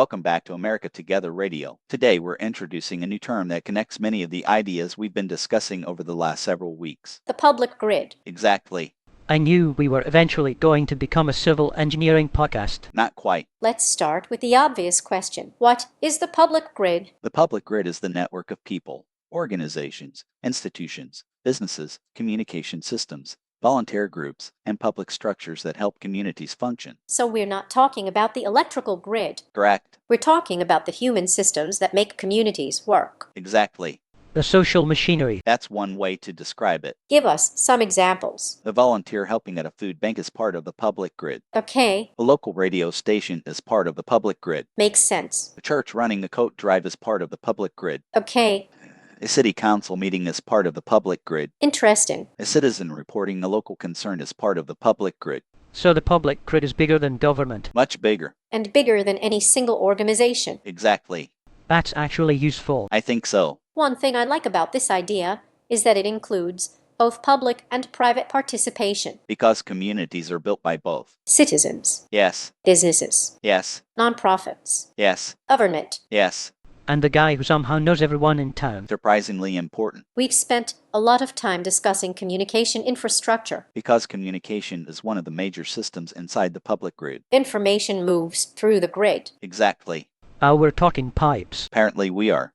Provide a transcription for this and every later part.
Welcome back to America Together Radio. Today we're introducing a new term that connects many of the ideas we've been discussing over the last several weeks. The public grid. Exactly. I knew we were eventually going to become a civil engineering podcast. Not quite. Let's start with the obvious question. What is the public grid? The public grid is the network of people, organizations, institutions, businesses, communication systems, volunteer groups, and public structures that help communities function. So we're not talking about the electrical grid. Correct. We're talking about the human systems that make communities work. Exactly. The social machinery. That's one way to describe it. Give us some examples. The volunteer helping at a food bank is part of the public grid. Okay, The local radio station is part of the public grid. makes sense. The church running the coat drive is part of the public grid. Okay, A city council meeting is part of the public grid. interesting. A citizen reporting a local concern is part of the public grid. So the public grid is bigger than government. Much bigger. And bigger than any single organization. Exactly. That's actually useful. I think so. One thing I like about this idea is that it includes both public and private participation. Because communities are built by both. Citizens, Yes. businesses, Yes. nonprofits, Yes. government. Yes. And the guy who somehow knows everyone in town. Surprisingly important. We've spent a lot of time discussing communication infrastructure. Because communication is one of the major systems inside the public grid. Information moves through the grid. Exactly. We're talking pipes. Apparently we are.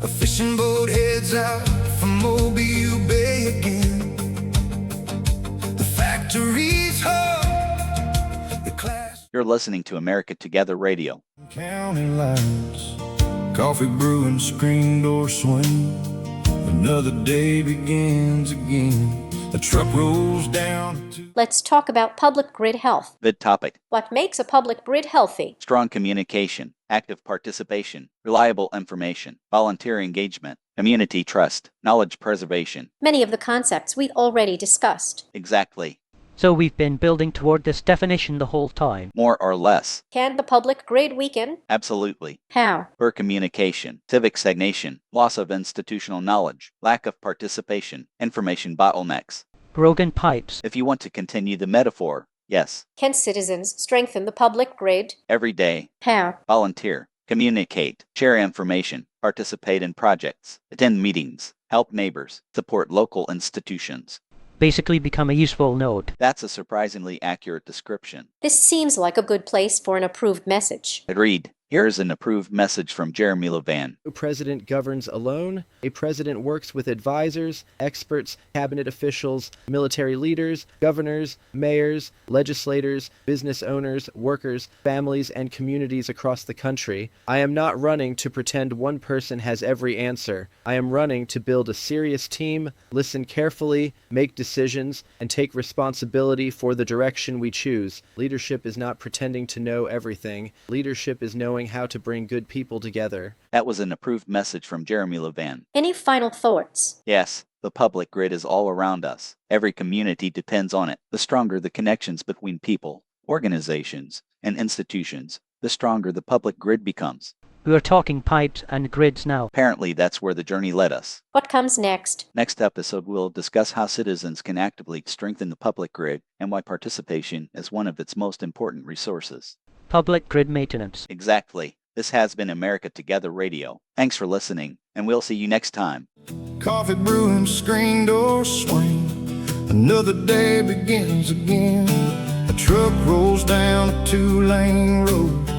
A fishing boat heads out from Mobile Bay again. The factory's home. The class. You're listening to America Together Radio. County lines. Coffee brewing, screen door swing. Another day begins again. A truck rolls down to. Let's talk about public grid health. Good topic. What makes a public grid healthy? Strong communication, active participation, reliable information, volunteer engagement, community trust, knowledge preservation. Many of the concepts we've already discussed. Exactly. So we've been building toward this definition the whole time. More or less. Can the public grid weaken? Absolutely. How? Poor communication, civic stagnation, loss of institutional knowledge, lack of participation, information bottlenecks. Broken pipes. If you want to continue the metaphor, yes. Can citizens strengthen the public grid? Every day. How? Volunteer, communicate, share information, participate in projects, attend meetings, help neighbors, support local institutions. Basically become a useful node. That's a surprisingly accurate description. This seems like a good place for an approved message. Agreed. Here is an approved message from Jeremy Levan. No president governs alone. A president works with advisors, experts, cabinet officials, military leaders, governors, mayors, legislators, business owners, workers, families, and communities across the country. I am not running to pretend one person has every answer. I am running to build a serious team, listen carefully, make decisions, and take responsibility for the direction we choose. Leadership is not pretending to know everything. Leadership is knowing how to bring good people together. That was an approved message from Jeremy Levan. Any final thoughts? Yes, the public grid is all around us. Every community depends on it. The stronger the connections between people, organizations, and institutions, the stronger the public grid becomes. We're talking pipes and grids now. Apparently, that's where the journey led us. What comes next? Next episode, we'll discuss how citizens can actively strengthen the public grid and why participation is one of its most important resources. Public grid maintenance. Exactly. This has been America Together Radio. Thanks for listening, and we'll see you next time. Coffee brewing, screen door swing. Another day begins again. A truck rolls down a two-lane road.